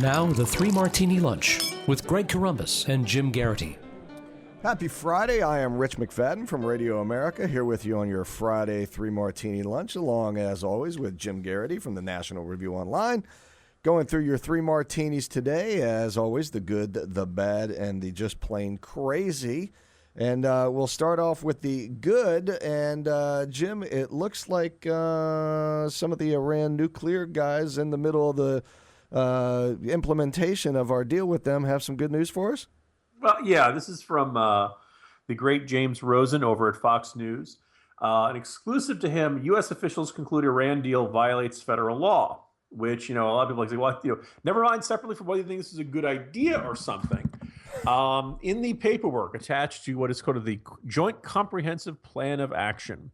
Now, the Three Martini Lunch with Greg Corombos and Jim Garrity. Happy Friday. I am Rich McFadden from Radio America, here with you on your Friday Three Martini Lunch, along, as always, with Jim Garrity from the National Review Online. Going through your three martinis today, as always, the good, the bad, and the just plain crazy. And we'll start off with the good. And, Jim, it looks like some of the Iran nuclear guys in the middle of the implementation of our deal with them have some good news for us? Well, yeah, this is from the great James Rosen over at Fox News. An exclusive to him, U.S. officials conclude Iran deal violates federal law, which, a lot of people like say, well, never mind separately from whether you think this is a good idea or something. In the paperwork attached to what is called the Joint Comprehensive Plan of Action,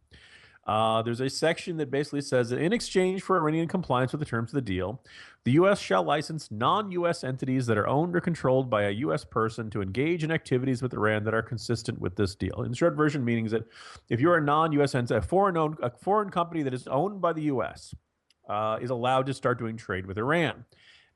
there's a section that basically says that in exchange for Iranian compliance with the terms of the deal, the U.S. shall license non-U.S. entities that are owned or controlled by a U.S. person to engage in activities with Iran that are consistent with this deal. In short version, meaning that if you're a non-U.S. entity, a foreign company that is owned by the U.S. Is allowed to start doing trade with Iran.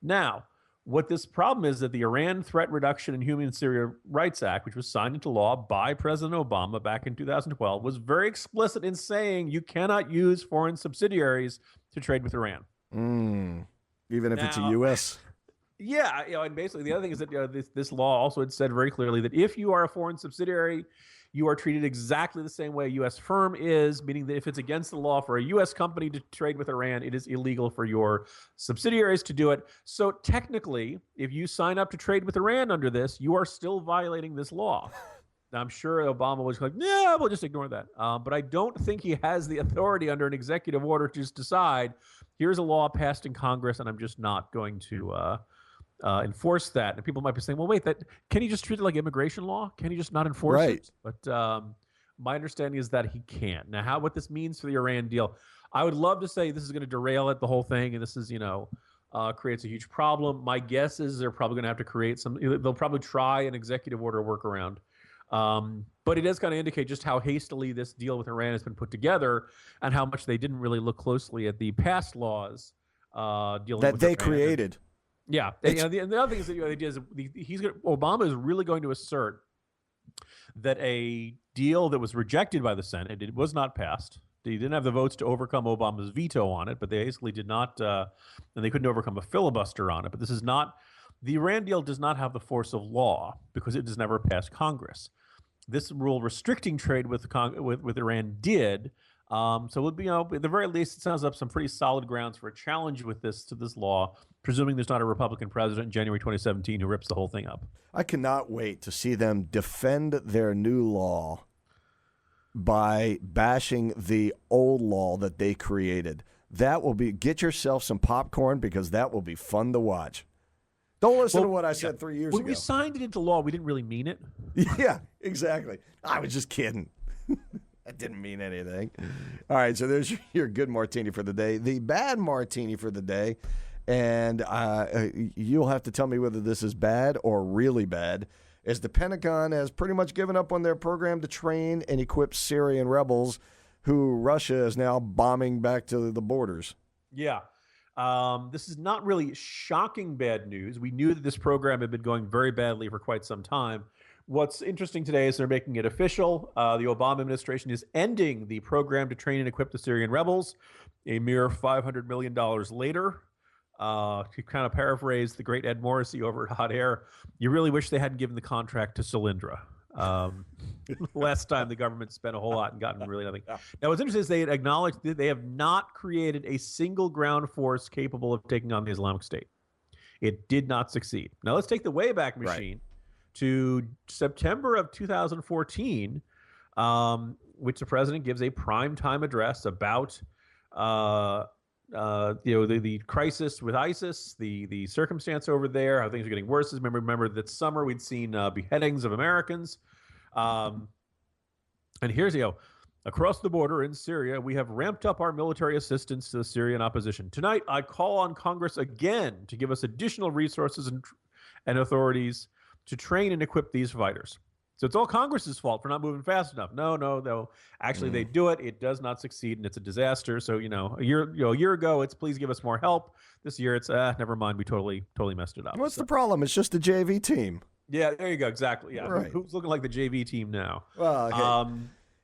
Now, what this problem is that the Iran Threat Reduction and Human Syria Rights Act, which was signed into law by President Obama back in 2012, was very explicit in saying you cannot use foreign subsidiaries to trade with Iran. Even if it's a U.S.? Yeah, and basically the other thing is that this law also had said very clearly that if you are a foreign subsidiary, you are treated exactly the same way a U.S. firm is, meaning that if it's against the law for a U.S. company to trade with Iran, it is illegal for your subsidiaries to do it. So technically, if you sign up to trade with Iran under this, you are still violating this law. Now, I'm sure Obama was like, yeah, we'll just ignore that. But I don't think he has the authority under an executive order to just decide, here's a law passed in Congress, and I'm just not going to enforce that. And people might be saying, well, wait, can he just treat it like immigration law? Can he just not enforce it? But my understanding is that he can't. Now, what this means for the Iran deal, I would love to say this is going to derail it, the whole thing, and this is, creates a huge problem. My guess is they're probably going to have to create they'll probably try an executive order workaround. But it does kind of indicate just how hastily this deal with Iran has been put together and how much they didn't really look closely at the past laws dealing that with they Iran. created. Yeah, and the other thing is that the idea is Obama is really going to assert that a deal that was rejected by the Senate, it was not passed. They didn't have the votes to overcome Obama's veto on it, but they basically did not, and they couldn't overcome a filibuster on it. But this is not, the Iran deal does not have the force of law because it has never passed Congress. This rule restricting trade with Iran did. So it would be, at the very least, it sounds up some pretty solid grounds for a challenge with this law, presuming there's not a Republican president in January 2017 who rips the whole thing up. I cannot wait to see them defend their new law by bashing the old law that they created. That will be, get yourself some popcorn because that will be fun to watch. Don't listen to what I said 3 years ago. When we signed it into law, we didn't really mean it. Yeah, exactly. I was just kidding. That didn't mean anything. All right, so there's your good martini for the day. The bad martini for the day, and you'll have to tell me whether this is bad or really bad, is the Pentagon has pretty much given up on their program to train and equip Syrian rebels who Russia is now bombing back to the borders. Yeah. This is not really shocking bad news. We knew that this program had been going very badly for quite some time. What's interesting today is they're making it official. The Obama administration is ending the program to train and equip the Syrian rebels a mere $500 million later. To kind of paraphrase the great Ed Morrissey over at Hot Air, you really wish they hadn't given the contract to Solyndra. Last time the government spent a whole lot and gotten really nothing. Now, what's interesting is they had acknowledged that they have not created a single ground force capable of taking on the Islamic State. It did not succeed. Now, let's take the Wayback Machine to September of 2014, which the president gives a primetime address about the crisis with ISIS, the circumstance over there, how things are getting worse. Remember that summer we'd seen beheadings of Americans. And here's, across the border in Syria, we have ramped up our military assistance to the Syrian opposition. Tonight, I call on Congress again to give us additional resources and authorities to train and equip these fighters. So it's all Congress's fault for not moving fast enough. No. Actually, they do it. It does not succeed, and it's a disaster. So a year ago, it's please give us more help. This year, it's never mind. We totally messed it up. What's the problem? It's just a JV team. Yeah, there you go. Exactly. Yeah. Right. Who's looking like the JV team now? Well, okay.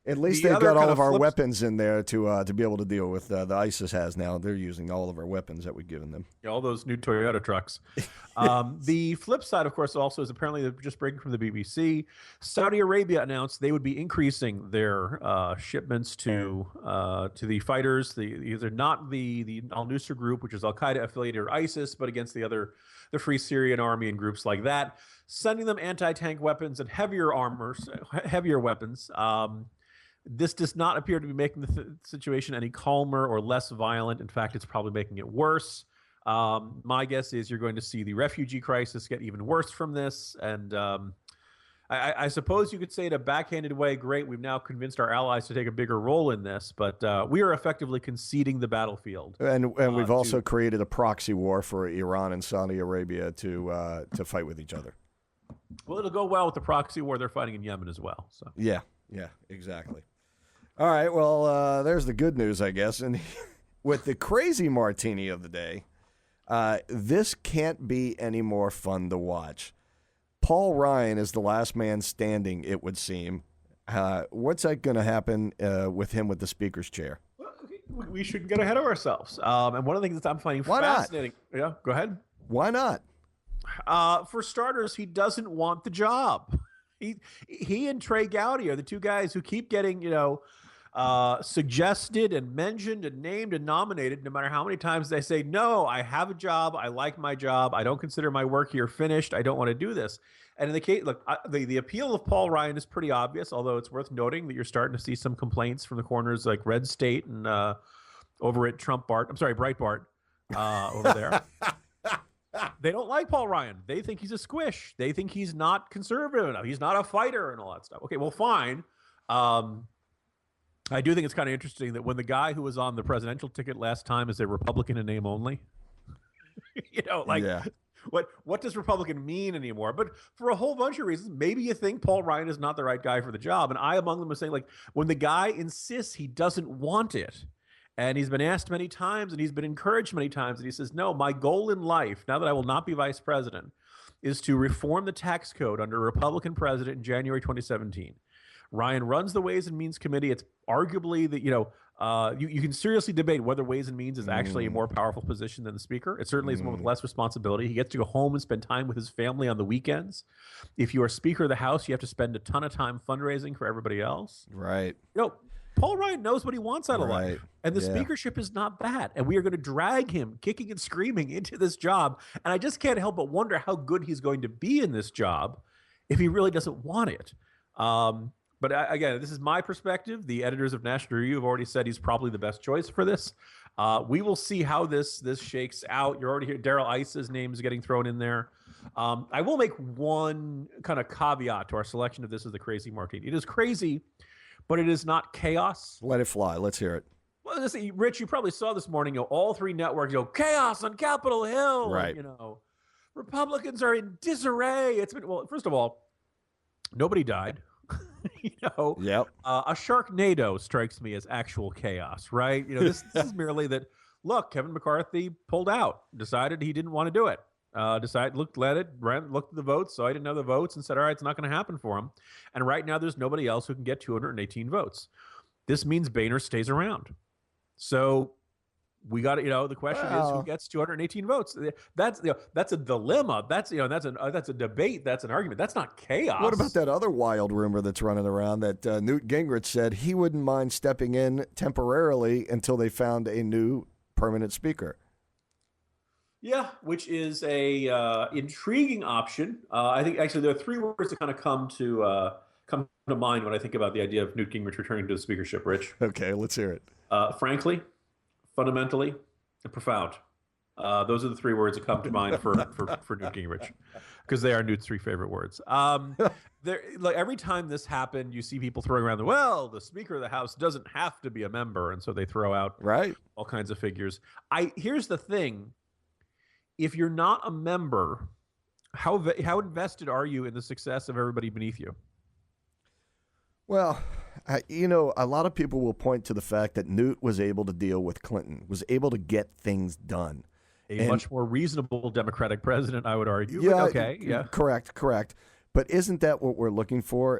At least they've got all of our weapons in there to be able to deal with the ISIS has now. They're using all of our weapons that we've given them. Yeah, all those new Toyota trucks. The flip side, of course, also is apparently just breaking from the BBC. Saudi Arabia announced they would be increasing their shipments to the fighters. These are not the al-Nusra group, which is Al-Qaeda affiliated or ISIS, but against the Free Syrian Army and groups like that, sending them anti-tank weapons and heavier weapons. This does not appear to be making the situation any calmer or less violent. In fact, it's probably making it worse. My guess is you're going to see the refugee crisis get even worse from this. And I suppose you could say in a backhanded way, great, we've now convinced our allies to take a bigger role in this, but we are effectively conceding the battlefield. And we've also created a proxy war for Iran and Saudi Arabia to fight with each other. Well, it'll go well with the proxy war they're fighting in Yemen as well. So yeah, exactly. All right, well, there's the good news, I guess. And with the crazy martini of the day, this can't be any more fun to watch. Paul Ryan is the last man standing, it would seem. What's that going to happen with him with the speaker's chair? Well, we shouldn't get ahead of ourselves. And one of the things that I'm finding fascinating. Yeah, go ahead. Why not? For starters, he doesn't want the job. He and Trey Gowdy are the two guys who keep getting, suggested and mentioned and named and nominated, no matter how many times they say, no, I have a job. I like my job. I don't consider my work here finished. I don't want to do this. And in the case, look, the appeal of Paul Ryan is pretty obvious, although it's worth noting that you're starting to see some complaints from the corners like Red State and over at Breitbart over there. They don't like Paul Ryan. They think he's a squish. They think he's not conservative enough. He's not a fighter and all that stuff. Okay, well, fine. I do think it's kind of interesting that when the guy who was on the presidential ticket last time is a Republican in name only, what does Republican mean anymore? But for a whole bunch of reasons, maybe you think Paul Ryan is not the right guy for the job. And I, among them, was saying, like, when the guy insists he doesn't want it, and he's been asked many times and he's been encouraged many times, and he says, no, my goal in life, now that I will not be vice president, is to reform the tax code under a Republican president in January 2017. Ryan runs the Ways and Means Committee. It's arguably that, you can seriously debate whether Ways and Means is actually a more powerful position than the Speaker. It certainly is one with less responsibility. He gets to go home and spend time with his family on the weekends. If you are Speaker of the House, you have to spend a ton of time fundraising for everybody else. Right. Paul Ryan knows what he wants out of life. And the speakership is not that. And we are going to drag him kicking and screaming into this job. And I just can't help but wonder how good he's going to be in this job if he really doesn't want it. But again, this is my perspective. The editors of National Review have already said he's probably the best choice for this. We will see how this shakes out. You're already here. Darrell Iss's name is getting thrown in there. I will make one kind of caveat to our selection of this as the crazy martini. It is crazy, but it is not chaos. Let it fly. Let's hear it. Well, Rich, you probably saw this morning, all three networks go, chaos on Capitol Hill. Right. Republicans are in disarray. First of all, nobody died. Yep. A Sharknado strikes me as actual chaos, right? This is merely that, look, Kevin McCarthy pulled out, decided he didn't want to do it. Looked at the votes, so I didn't know the votes, and said, all right, it's not going to happen for him. And right now, there's nobody else who can get 218 votes. This means Boehner stays around. So we got to, the question is who gets 218 votes. That's a dilemma. That's a debate. That's an argument. That's not chaos. What about that other wild rumor that's running around that Newt Gingrich said he wouldn't mind stepping in temporarily until they found a new permanent speaker? Yeah, which is a intriguing option. I think actually there are three words that kind of come to mind when I think about the idea of Newt Gingrich returning to the speakership. Rich. Okay, let's hear it. Frankly, fundamentally, and profound. Those are the three words that come to mind for Newt Gingrich, because they are Newt's three favorite words. Every time this happened, you see people throwing around the Speaker of the House doesn't have to be a member, and so they throw out all kinds of figures. Here's the thing: if you're not a member, how invested are you in the success of everybody beneath you? Well, a lot of people will point to the fact that Newt was able to deal with Clinton, was able to get things done. A much more reasonable Democratic president, I would argue. Yeah, But okay, yeah. Correct. But isn't that what we're looking for?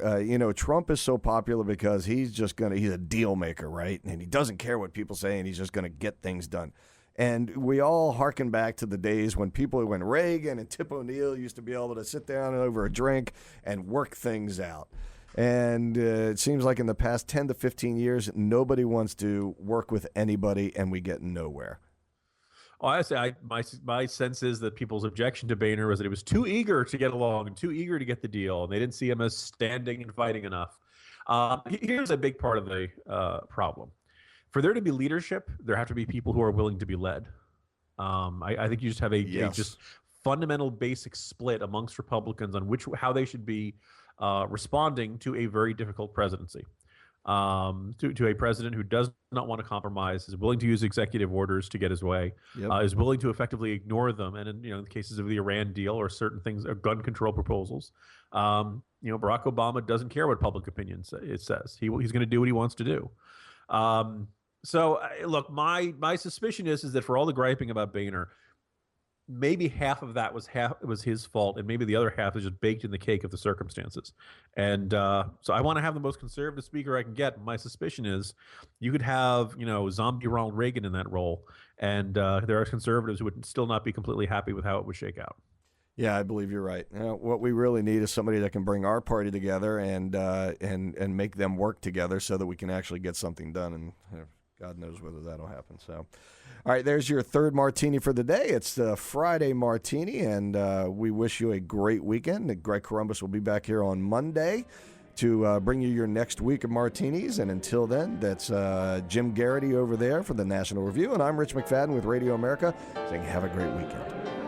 Trump is so popular because he's a deal maker, right? And he doesn't care what people say, and he's just going to get things done. And we all hearken back to the days when Reagan and Tip O'Neill used to be able to sit down over a drink and work things out. And it seems like in the past 10 to 15 years, nobody wants to work with anybody, and we get nowhere. Oh, my sense is that people's objection to Boehner was that he was too eager to get along and too eager to get the deal, and they didn't see him as standing and fighting enough. Here's a big part of the problem. For there to be leadership, there have to be people who are willing to be led. I think you just have a just fundamental basic split amongst Republicans on how they should be responding to a very difficult presidency. To a president who does not want to compromise, is willing to use executive orders to get his way, is willing to effectively ignore them. And in the cases of the Iran deal or certain things, or gun control proposals, Barack Obama doesn't care what public opinion it says. He's going to do what he wants to do. So look, my suspicion is that for all the griping about Boehner, maybe half of that was his fault, and maybe the other half is just baked in the cake of the circumstances. And so I want to have the most conservative speaker I can get. My suspicion is you could have zombie Ronald Reagan in that role, and there are conservatives who would still not be completely happy with how it would shake out. Yeah, I believe you're right. What we really need is somebody that can bring our party together and make them work together so that we can actually get something done. And God knows whether that'll happen. So. All right, there's your third martini for the day. It's the Friday Martini, and we wish you a great weekend. Greg Columbus will be back here on Monday to bring you your next week of martinis. And until then, that's Jim Garrity over there for the National Review, and I'm Rich McFadden with Radio America saying have a great weekend.